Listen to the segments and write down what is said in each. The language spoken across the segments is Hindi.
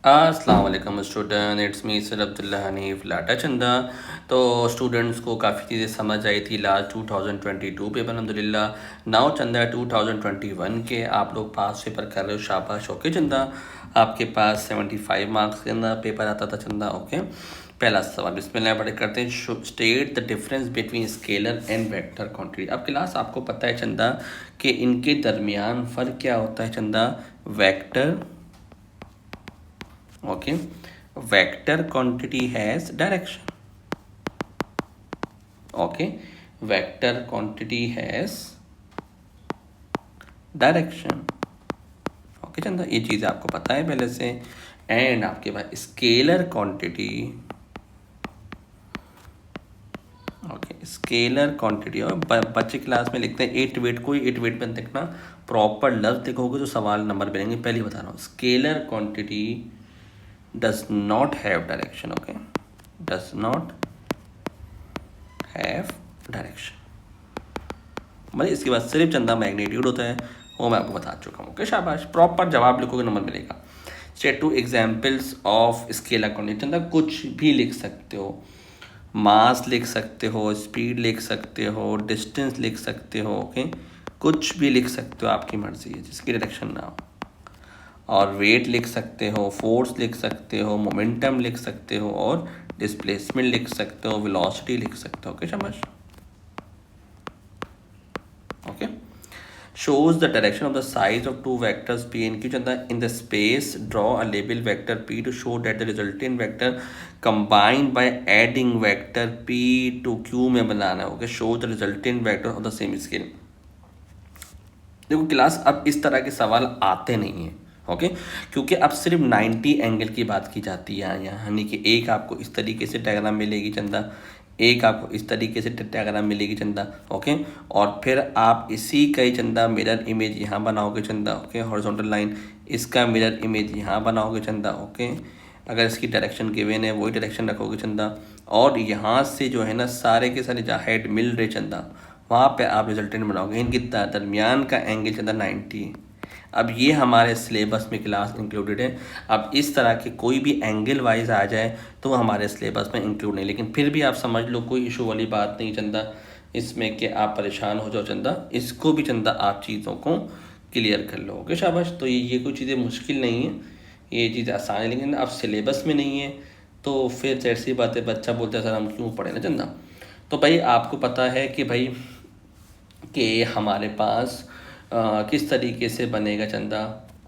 अस्सलाम वालेकुम student, it's me sir Abdullah Hanif Lata Chanda. तो स्टूडेंट्स को काफ़ी चीज़ें समझ आई थी लास्ट 2022 पेपर अल्हम्दुलिल्लाह। नाउ चंदा 2021 के आप लोग पास पेपर कर रहे हो, शाबाश। ओके चंदा, आपके पास 75 मार्क्स के अंदर पेपर आता था चंदा। ओके, पहला सवाल बिस्मिल्लाह पढ़े करते हैं। State the difference between scalar and vector quantity. अब क्लास आपको पता है चंदा कि इनके दरमियान फ़र्क क्या होता है चंदा। Vector, okay, vector quantity has direction, okay, vector quantity has direction, okay चंदा, ये चीज़ आपको पता है पहले से। एंड आपके पास scalar quantity, okay, scalar quantity. और बच्चे क्लास में लिखते हैं 8 वेट, कोई 8 वेट में देखना प्रॉपर लफ्ज देखोगे तो सवाल नंबर मिलेंगे। पहले बता रहा हूँ, scalar quantity does not have direction, okay, does not have direction। मतलब इसके बाद सिर्फ चंदा मैग्नीट्यूड होता है, वो मैं आपको बता चुका हूँ। ओके शाबाश, प्रॉपर जवाब लिखोगे नंबर मिलेगा। State 2 examples of scalar quantity. चंदा कुछ भी लिख सकते हो, मास लिख सकते हो, स्पीड लिख सकते हो, डिस्टेंस लिख सकते हो, ओके, कुछ भी लिख सकते हो, आपकी मर्जी है जिसकी डायरेक्शन ना हो। और वेट लिख सकते हो, फोर्स लिख सकते हो, मोमेंटम लिख सकते हो, और डिस्प्लेसमेंट लिख सकते हो, वेलोसिटी लिख सकते हो। ओके शाबाश। Okay, shows the direction of the size of two vectors p and q चंदा in the space। draw a label vector p to show that the resultant vector combined by adding vector p to q में बनाना है। Okay, show the resultant vector of the same scale। देखो क्लास, अब इस तरह के सवाल आते नहीं हैं, ओके, क्योंकि अब सिर्फ 90 एंगल की बात की जाती है यहाँ। यानी कि एक आपको इस तरीके से डायग्राम मिलेगी चंदा, एक आपको इस तरीके से डायग्राम मिलेगी चंदा, ओके, और फिर आप इसी का ही चंदा मिरर इमेज यहाँ बनाओगे चंदा, ओके, हॉरिजॉन्टल लाइन, इसका मिरर इमेज यहाँ बनाओगे चंदा, ओके, अगर इसकी डायरेक्शन गिवन है वही डायरेक्शन रखोगे चंदा, और यहाँ से जो है ना सारे के सारे जहाँ हेड मिल रहे चंदा, वहाँ पे आप रिजल्टेंट बनाओगे। इनके दरमियान का एंगल चंदा 90 है। अब ये हमारे सिलेबस में क्लास इंक्लूडेड है। अब इस तरह के कोई भी एंगल वाइज आ जाए तो वो हमारे सिलेबस में इंक्लूड नहीं, लेकिन फिर भी आप समझ लो कोई इशू वाली बात नहीं चंदा इसमें कि आप परेशान हो जाओ चंदा। इसको भी चंदा आप चीज़ों को क्लियर कर लो। ओके शाबाश। तो ये कोई चीज़ें मुश्किल नहीं है, ये चीज़ आसान है, लेकिन अब सिलेबस में नहीं है तो फिर ऐसी बात है, बच्चा बोलता है सर हम क्यों पढ़े ना चंदा। तो भाई आपको पता है कि भाई कि हमारे पास किस तरीके से बनेगा चंदा।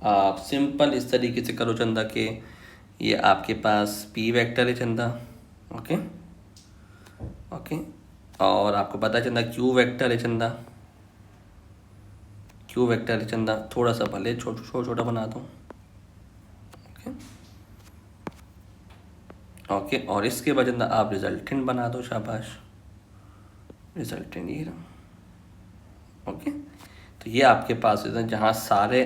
आप सिंपल इस तरीके से करो चंदा कि ये आपके पास पी वेक्टर है चंदा, ओके ओके, और आपको पता है चंदा क्यू वेक्टर है चंदा, क्यू वेक्टर है चंदा, थोड़ा सा भले छोटा बना दो, ओके ओके, और इसके बाद चंदा आप रिजल्टेंट बना दो, शाबाश, रिजल्टेंट ये रहा, ओके। तो ये आपके पास जहाँ सारे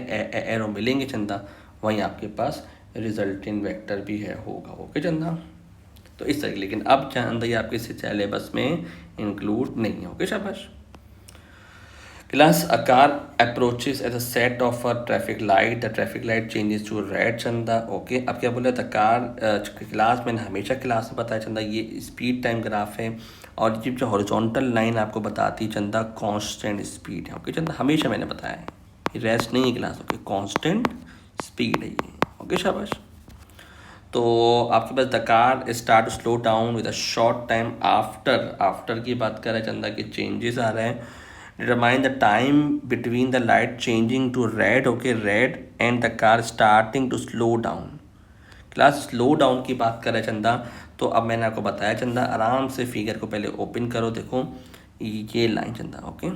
एरो मिलेंगे चंदा वहीं आपके पास रिजल्टेंट वेक्टर भी है होगा। ओके चंदा, तो इस तरीके, लेकिन अब चंदा ये आपके सिलेबस में इंक्लूड नहीं है। ओके शाबाश। Class, a car approaches at a set of a traffic light, the traffic light changes to red Chanda. Okay, अब क्या बोला द कार, क्लास मैंने हमेशा क्लास में बताया चंदा ये स्पीड टाइम ग्राफ है, और ये जो हॉरिजॉन्टल लाइन आपको बताती चंदा कांस्टेंट स्पीड है। ओके चंदा, हमेशा मैंने बताया है, ये रेस्ट नहीं है क्लास। ओके, कांस्टेंट स्पीड है ये। ओके शाबाश। तो आपके पास the car start slow down with a short time after की बात कर रहे हैं चंदा के चेंजेस आ रहे हैं। Determine the time between the light changing to red, okay, red and the car starting to slow down. Class slow down की बात कर रहे हैं चंदा, तो अब मैंने आपको बताया चंदा आराम से फिगर को पहले ओपन करो, देखो ये लाइन चंदा, ओके,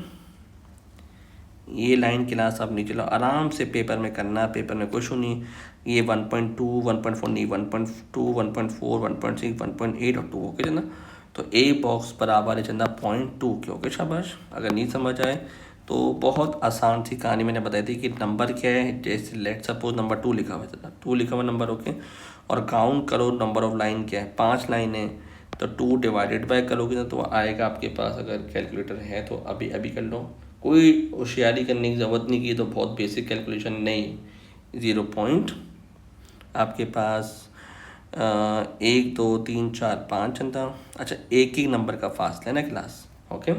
ये लाइन क्लास आप नीचे लो, आराम से पेपर में करना, पेपर में कुछ नहीं। ये 1.2 1.4 नहीं, 1.2 1.4 1.6 1.8 और 2, ओके चंदा। तो ए बॉक्स बराबर है चंदा 0.2 के। ओके शाबाश। अगर नहीं समझ आए तो बहुत आसान सी कहानी मैंने बताई थी कि नंबर क्या है, जैसे लेट सपोज नंबर 2 लिखा हुआ है चंदा, 2 लिखा हुआ नंबर, ओके, और काउंट करो नंबर ऑफ लाइन क्या है, 5 लाइन है, तो 2 डिवाइडेड बाय करोगे ना तो आएगा आपके पास, अगर कैलकुलेटर है तो अभी अभी कर लो, कोई होशियारी करने की ज़रूरत नहीं की, तो बहुत बेसिक कैलकुलेशन नहीं, आपके पास 1 2 3 4 5 चंदा। अच्छा, एक ही नंबर का फासला है ना क्लास, ओके,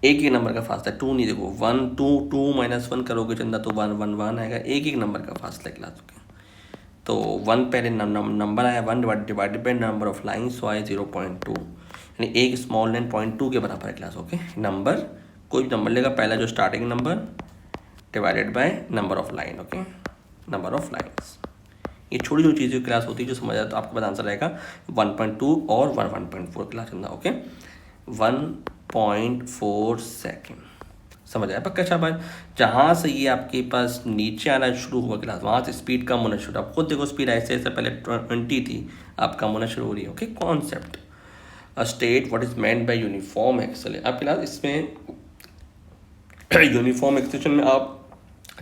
एक ही नंबर का फासला, 2 नहीं, देखो 1 2 2 -1 करोगे चंदा तो 1 1 1 आएगा, एक ही नंबर का फासला है क्लास, ओके। तो 1 पहले नंबर आया, 1 divided by number of line, so आए 0.2, यानी एक स्मॉल लाइन 0.2 के बराबर है क्लास, ओके। नंबर, कोई भी नंबर लेगा, पहला जो starting number divided by number of line, okay, number of lines. ये छोटी छोटी चीज़ें क्लास होती है जो समझ आए तो आपके पास आंसर आएगा 1.2 और 1.4 क्लास चंदा, ओके। 1.4 सेकेंड, समझ आया पक्का शाबाश। जहाँ से ये आपके पास नीचे आना शुरू हुआ क्लास, वहाँ से स्पीड कम होना शुरू, आप खुद देखो स्पीड ऐसे ऐसे पहले 20 थी, अब कम होना शुरू हो रही है, okay. Concept state what is meant by uniform accel, अब क्लास इसमें यूनिफॉर्म एक्सेलेरेशन में आप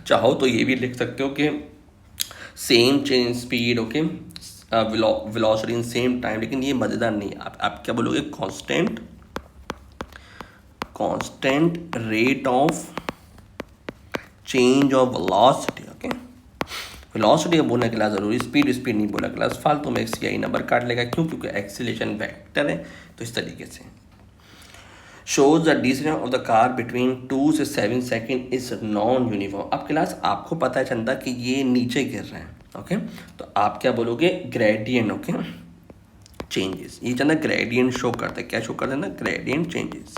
चाहो तो ये भी लिख सकते हो कि same change speed, okay, velocity in same time, लेकिन ये मज़ेदार नहीं, आप क्या बोलोगे, constant rate of change of velocity, okay. Velocity का बोलने के लिए ज़रूरी, स्पीड नहीं बोला क्लास, फालतू में CI नंबर काट लेगा, क्यों, क्योंकि एक्सीलरेशन वेक्टर है, तो इस तरीके से। Shows the distance of the car between 2 से 7 सेकेंड इज नॉन यूनिफॉर्म। अब क्लास आपको पता है चंदा कि ये नीचे गिर रहे हैं, ओके, तो आप क्या बोलोगे, ग्रेडियंट, ओके, चेंजेस। ये चंदा ग्रेडियंट शो करते हैं, क्या शो करते हैं ना, ग्रेडियंट चेंजेस।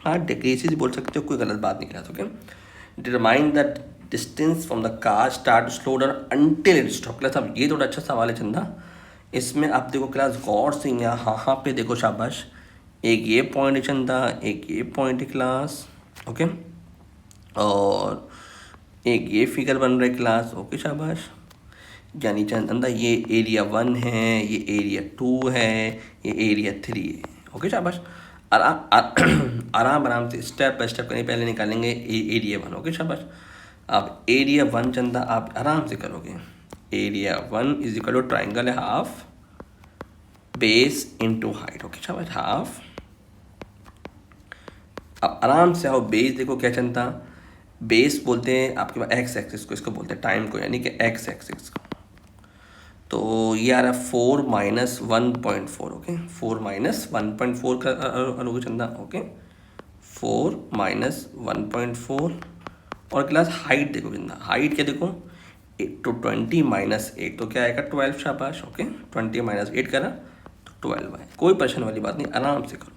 हाँ, डिक्रीजेस बोल सकते हो, कोई गलत बात नहीं class, okay. Determine the distance from the car start slow down until it stop. Class अब ये थोड़ा अच्छा सवाल है चंदा, इसमें आप देखो क्लास गौर से, यहाँ हाँ पे देखो शाबाश, एक ये पॉइंट है चंदा, एक ये पॉइंट है क्लास, ओके, और एक ये फिगर बन रहा है क्लास, ओके शाबाश। यानी चंदा ये एरिया 1 है, ये एरिया 2 है, ये एरिया 3 है, ओके शाबाश। आराम आराम से स्टेप बाय स्टेप करें, पहले निकालेंगे एरिया 1, ओके शाबाश। अब एरिया 1 चंदा आप आराम से करोगे, area 1 is equal to triangle है half base into height, okay शाबाश, हाफ। अब आराम से आओ, बेस देखो क्या चलता, बेस बोलते हैं आपके पास एक्स एक्सिस को, इसको बोलते हैं टाइम को, यानी कि एक्स एक्सिस को। तो ये आ रहा है 4 - 1.4, ओके, 4 - 1.4 करोगे चंदा, ओके, 4 - 1.4। और क्लास हाइट देखो चंदा, हाइट क्या देखो, 20 - 8 तो क्या आएगा, 12 शाबाश, ओके, 20 - 8 करा तो 12 आए, कोई परेशानी वाली बात नहीं, आराम से करो।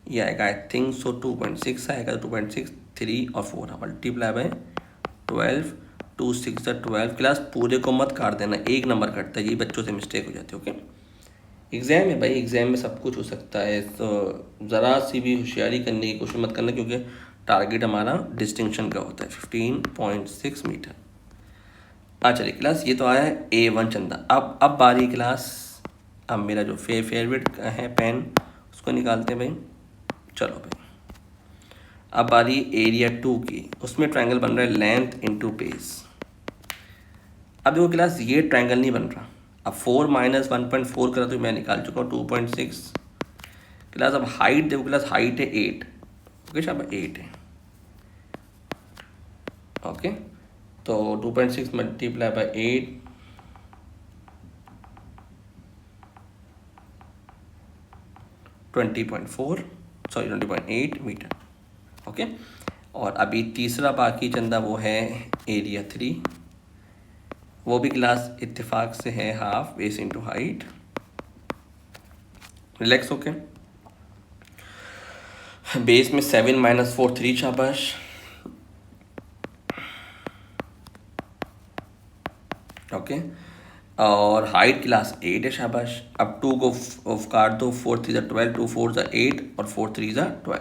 ये आएगा आई थिंक सो 2.6 आएगा, 2.6, 3 और 4 मल्टीप्लाई बाय 12, 2 6 12। क्लास पूरे को मत काट देना, एक नंबर कटता है, ये बच्चों से मिस्टेक हो जाती है, ओके। एग्ज़ाम है भाई, एग्ज़ाम में सब कुछ हो सकता है, तो ज़रा सी भी होशियारी करने की कोशिश मत करना, क्योंकि टारगेट हमारा डिस्टिंक्शन का होता है 15.6 मीटर। चलिए क्लास, ये तो आया है A1 चंदा। अब बारी क्लास, अब मेरा जो फेवरेट है पेन, उसको निकालते हैं भाई, चलो भाई। अब बारी एरिया 2 की, उसमें ट्रायंगल बन रहा है लेंथ इनटू बेस। अब देखो क्लास, ये ट्रायंगल नहीं बन रहा, अब 4 - 1.4 करा तो मैं निकाल चुका हूँ 2.6 क्लास। अब हाइट देखो क्लास, हाइट है 8, ओके शाबाश, 8 है, ओके। तो 2.6 multiply by 8, 20.4, sorry 20.8 metre, okay. और अभी तीसरा बाकी चंदा वो है एरिया 3, वो भी क्लास इत्तेफाक से है half base into height, relax, okay. Base में 7 - 4 3 शाबाश, ओके। और हाइट क्लास 8 है शाबाश। अब 2 को काट दो, 4 3 12, 2 4 8 और 4 3 12,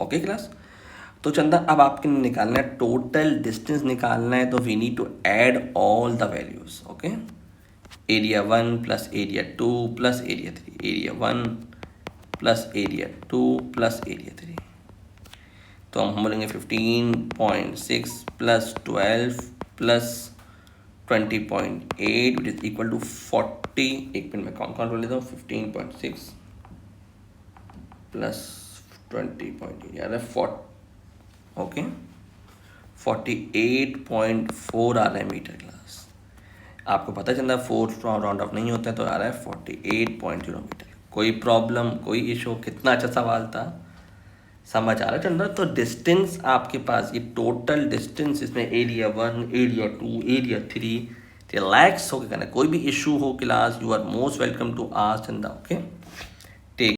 ओके क्लास। तो चंदा अब आपके निकालना है टोटल डिस्टेंस निकालना है, तो we need to add all the values, okay. Area 1 plus area 2 plus area 3, area 1 plus area 2 plus area 3, तो हम बोलेंगे 15.6 plus 12 plus 20.8 which is equal to 40। एक मिनट में काउंट कर लेता हूँ, 15.6 प्लस 20.8 यार 40 ओके 48.4 आ रहा है मीटर क्लास। आपको पता चल रहा है 4 राउंड ऑफ नहीं होता है तो आ रहा है 48.0 मीटर। कोई प्रॉब्लम, कोई इशू? कितना अच्छा सवाल था, समझ आ रहा है चंद्रा? तो डिस्टेंस आपके पास, ये टोटल डिस्टेंस, इसमें एरिया 1, एरिया 2, एरिया 3 रिलैक्स होकर करना। कोई भी इशू हो class, you are most welcome to ask Chanda. Okay